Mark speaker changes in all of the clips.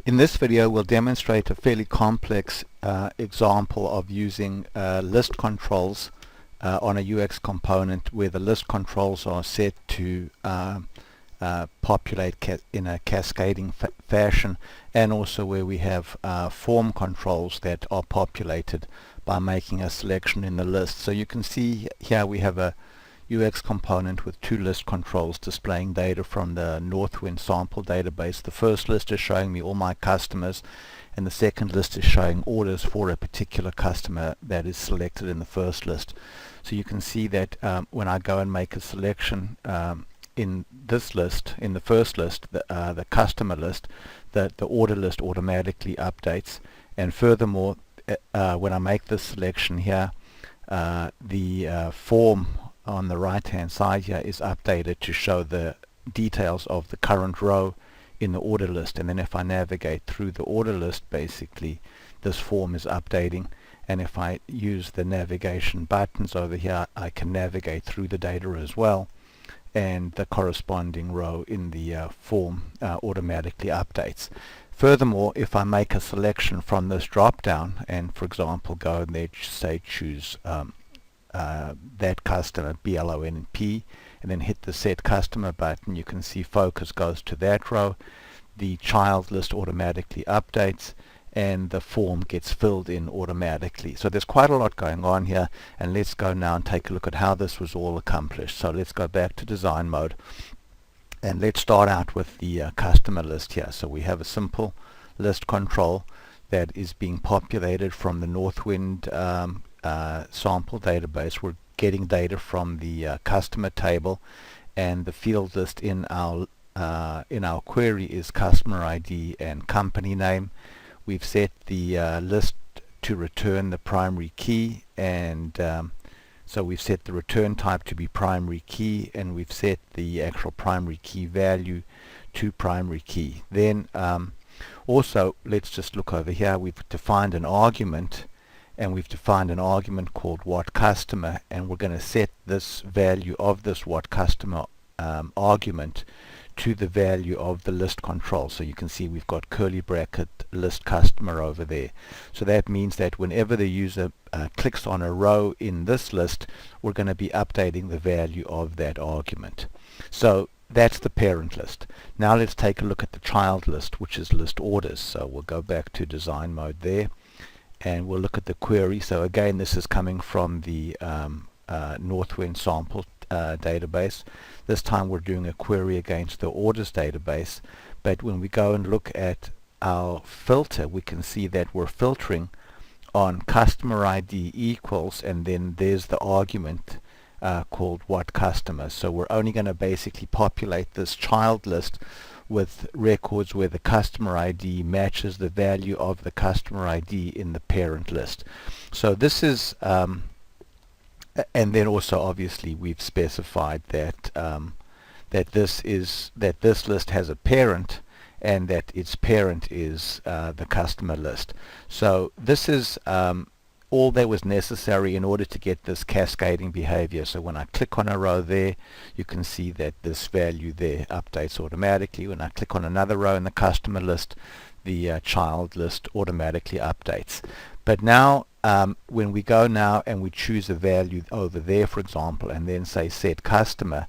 Speaker 1: In this video we'll demonstrate a fairly complex example of using list controls on a UX component where the list controls are set to populate in a cascading fashion, and also where we have form controls that are populated by making a selection in the list. So you can see here we have a UX component with two list controls displaying data from the Northwind sample database. The first list is showing me all my customers, and the second list is showing orders for a particular customer that is selected in the first list. So you can see that when I go and make a selection in this list, in the first list, the customer list, the order list automatically updates. And furthermore, when I make this selection here, the form on the right hand side here is updated to show the details of the current row in the order list. And then if I navigate through the order list, basically this form is updating, and if I use the navigation buttons over here, I can navigate through the data as well, and the corresponding row in the form automatically updates. Furthermore, if I make a selection from this drop down and, for example, go and there say choose that customer, BLONP, and then hit the set customer button, you can see focus goes to that row, the child list automatically updates, and the form gets filled in automatically. So there's quite a lot going on here, and let's go now and take a look at how this was all accomplished. So let's go back to design mode, and let's start out with the customer list here. So we have a simple list control that is being populated from the Northwind sample database. We're getting data from the customer table, and the field list in our query is customer ID and company name. We've set the list to return the primary key, and so we've set the return type to be primary key, and we've set the actual primary key value to primary key. Then also, let's just look over here. We've defined an argument, and we've defined an argument called what customer, and we're going to set this value of this what customer argument to the value of the list control. So you can see we've got curly bracket list customer over there. So that means that whenever the user clicks on a row in this list, we're going to be updating the value of that argument. So that's the parent list. Now let's take a look at the child list, which is list orders. So we'll go back to design mode there, and we'll look at the query. So again, this is coming from the Northwind sample database. This time we're doing a query against the orders database, but when we go and look at our filter, we can see that we're filtering on customer ID equals, and then there's the argument called what customer. So we're only going to basically populate this child list with records where the customer ID matches the value of the customer ID in the parent list. So this is and then also obviously we've specified that that this list has a parent, and that its parent is the customer list. So this is all that was necessary in order to get this cascading behavior. So when I click on a row there, you can see that this value there updates automatically. When I click on another row in the customer list, the child list automatically updates. But now when we go now and we choose a value over there, for example, and then say set customer,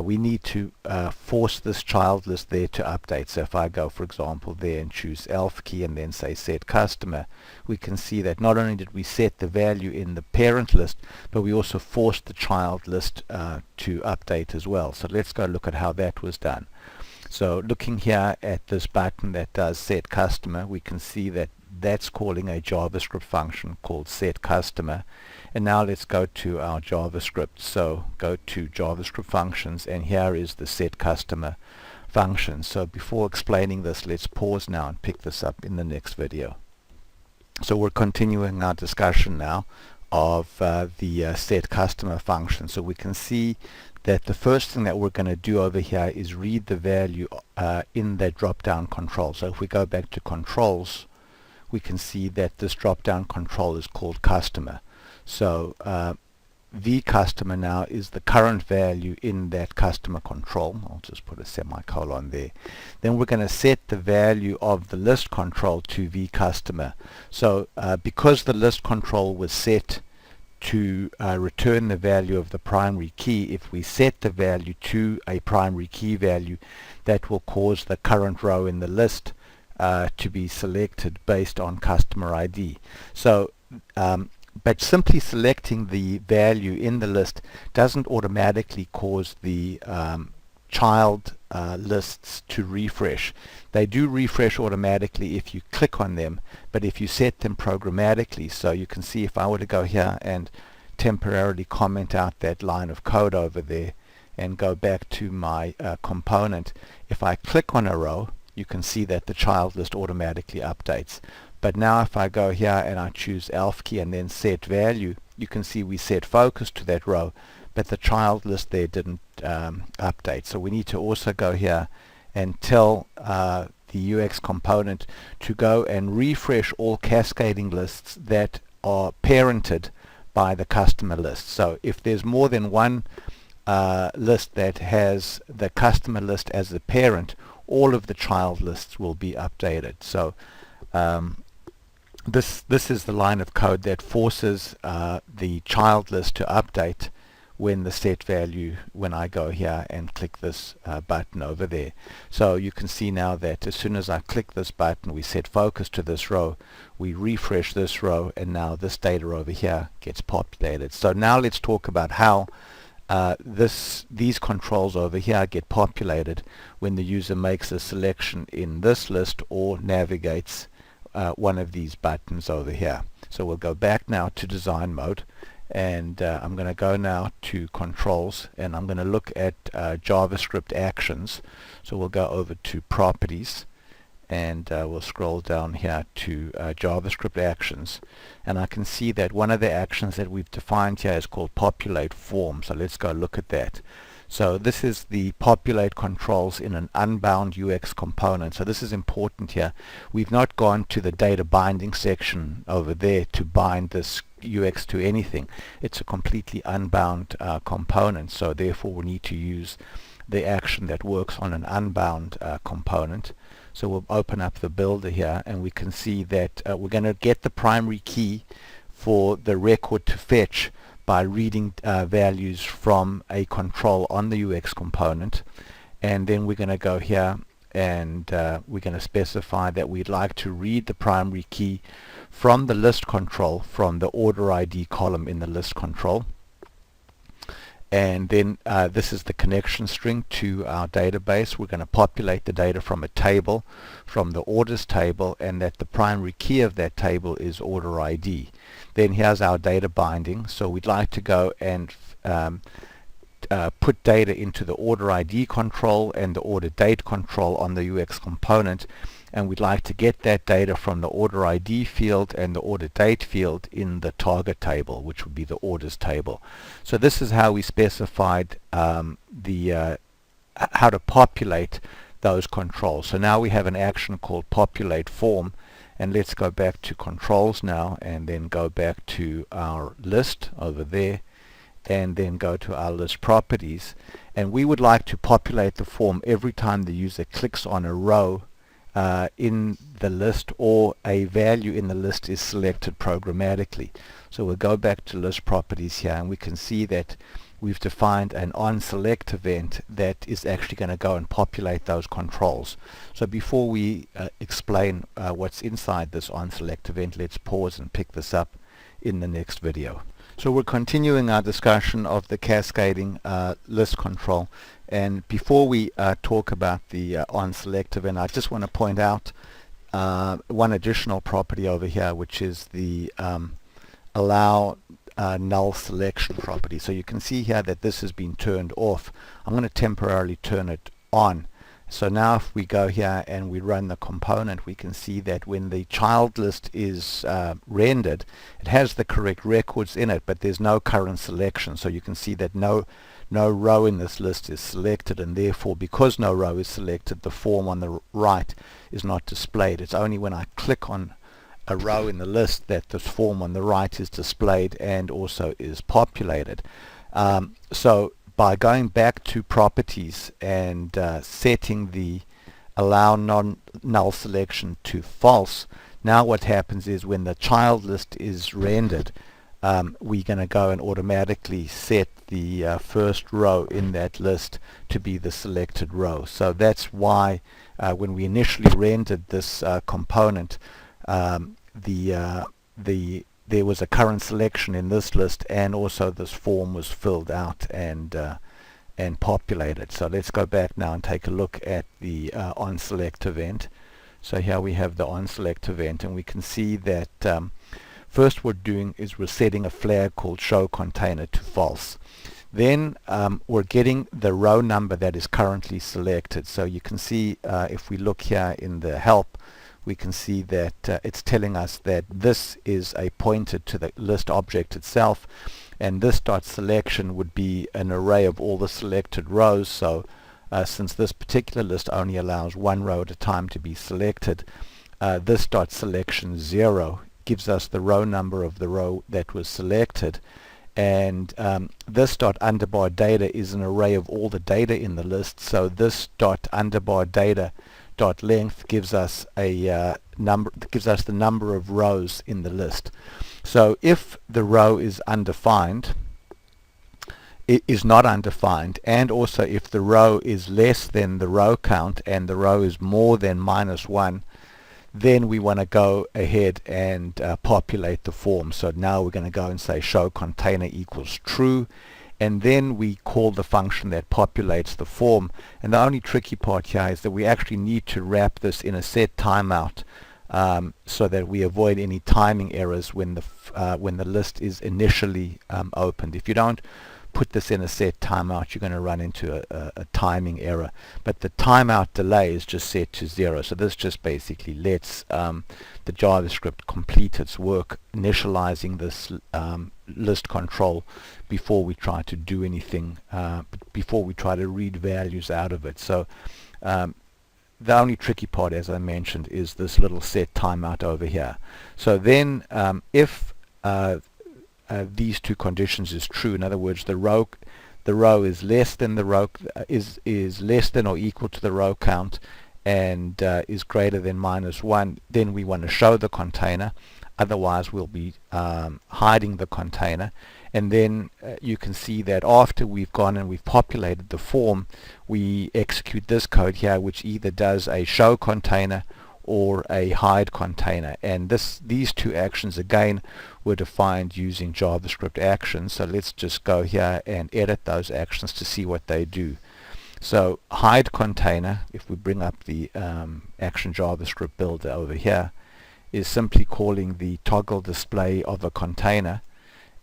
Speaker 1: we need to force this child list there to update. So if I go, for example, there and choose elf key and then say set customer, we can see that not only did we set the value in the parent list, but we also forced the child list to update as well. So let's go look at how that was done. So looking here at this button that does set customer, we can see that that's calling a JavaScript function called set customer. And now let's go to our JavaScript. So go to JavaScript functions, and here is the set customer function. So before explaining this, let's pause now and pick this up in the next video. So we're continuing our discussion now of the set customer function. So we can see that the first thing that we're going to do over here is read the value in that drop down control. So if we go back to controls, we can see that this drop down control is called customer. So v customer now is the current value in that customer control. I'll just put a semicolon there. Then we're going to set the value of the list control to v customer. So because the list control was set to return the value of the primary key, if we set the value to a primary key value, that will cause the current row in the list to be selected based on customer ID. So but simply selecting the value in the list doesn't automatically cause the child lists to refresh. They do refresh automatically if you click on them, but if you set them programmatically, so you can see if I were to go here and temporarily comment out that line of code over there and go back to my component, if I click on a row, you can see that the child list automatically updates. But now if I go here and I choose ELF key and then set value, you can see we set focus to that row, but the child list there didn't update. So we need to also go here and tell the UX component to go and refresh all cascading lists that are parented by the customer list. So if there's more than one list that has the customer list as the parent, all of the child lists will be updated. So this is the line of code that forces the child list to update when the set value, when I go here and click this button over there. So you can see now that as soon as I click this button, we set focus to this row, we refresh this row, and now this data over here gets populated. So now let's talk about how these controls over here get populated when the user makes a selection in this list or navigates one of these buttons over here. So we'll go back now to design mode, and I'm going to go now to controls, and I'm going to look at JavaScript actions. So we'll go over to properties, and we'll scroll down here to JavaScript actions, and I can see that one of the actions that we've defined here is called populate form. So let's go look at that. So this is the populate controls in an unbound UX component. So this is important here. We've not gone to the data binding section over there to bind this UX to anything. It's a completely unbound component, so therefore we need to use the action that works on an unbound component. So we'll open up the builder here, and we can see that we're going to get the primary key for the record to fetch by reading values from a control on the UX component, and then we're going to go here and we're going to specify that we'd like to read the primary key from the list control from the order ID column in the list control. And then this is the connection string to our database. We're going to populate the data from a table, from the orders table, and that the primary key of that table is order ID. Then here's our data binding. So we'd like to go and put data into the order ID control and the order date control on the UX component, and we'd like to get that data from the order ID field and the order date field in the target table, which would be the orders table. So this is how we specified how to populate those controls. So now we have an action called populate form, and let's go back to controls now and then go back to our list over there and then go to our list properties, and we would like to populate the form every time the user clicks on a row in the list or a value in the list is selected programmatically. So we'll go back to list properties here, and we can see that we've defined an onSelect event that is actually going to go and populate those controls. So before we explain what's inside this onSelect event, let's pause and pick this up in the next video. So we're continuing our discussion of the cascading list control, and before we talk about the onSelect event, I just want to point out one additional property over here, which is the allow null selection property. So you can see here that this has been turned off. I'm going to temporarily turn it on. So now if we go here and we run the component, we can see that when the child list is rendered, it has the correct records in it, but there's no current selection. So you can see that no row in this list is selected, and therefore because no row is selected, the form on the right is not displayed. It's only when I click on a row in the list, that this form on the right is displayed and also is populated. So by going back to properties and setting the allow non-null selection to false, now what happens is when the child list is rendered, we're going to go and automatically set the first row in that list to be the selected row. So that's why when we initially rendered this component, there was a current selection in this list, and also this form was filled out and populated. So let's go back now and take a look at the onSelect event. So here we have the onSelect event, and we can see that first what we're doing is we're setting a flag called showContainer to false. Then we're getting the row number that is currently selected. So you can see if we look here in the help, we can see that it's telling us that this is a pointer to the list object itself, and this dot selection would be an array of all the selected rows. So since this particular list only allows one row at a time to be selected, this dot selection 0 gives us the row number of the row that was selected, and this dot underbar data is an array of all the data in the list. So this dot underbar data dot length gives us a number, gives us the number of rows in the list. So if the row is undefined, it is not undefined, and also if the row is less than the row count and the row is more than -1, then we want to go ahead and populate the form. So now we're going to go and say show container equals true, and then we call the function that populates the form. And the only tricky part here is that we actually need to wrap this in a set timeout so that we avoid any timing errors when the list is initially opened. If you don't put this in a set timeout, you're going to run into a timing error. But the timeout delay is just set to 0. So this just basically lets the JavaScript complete its work initializing this list control before we try to do anything, before we try to read values out of it. So the only tricky part, as I mentioned, is this little set timeout over here. So then if these two conditions is true, in other words, the row is less than the row is less than or equal to the row count, and is greater than -1, then we want to show the container. Otherwise we'll be hiding the container. And then you can see that after we've gone and we've populated the form, we execute this code here, which either does a show container or a hide container. And these two actions again were defined using JavaScript actions. So let's just go here and edit those actions to see what they do. So hide container, if we bring up the action JavaScript builder over here, is simply calling the toggle display of a container,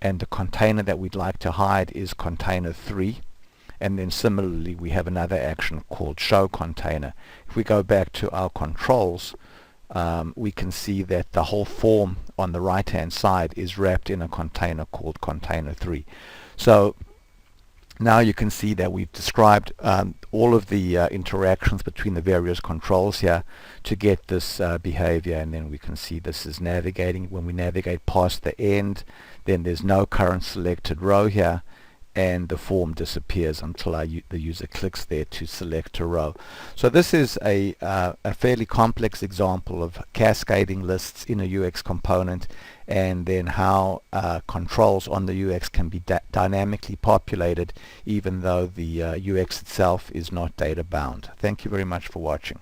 Speaker 1: and the container that we'd like to hide is container 3. And then similarly we have another action called show container. If we go back to our controls, we can see that the whole form on the right hand side is wrapped in a container called container 3. So now you can see that we've described all of the interactions between the various controls here to get this behavior, and then we can see this is navigating. When we navigate past the end, then there's no current selected row here, and the form disappears until the user clicks there to select a row. So this is a fairly complex example of cascading lists in a UX component, and then how controls on the UX can be dynamically populated even though the UX itself is not data bound. Thank you very much for watching.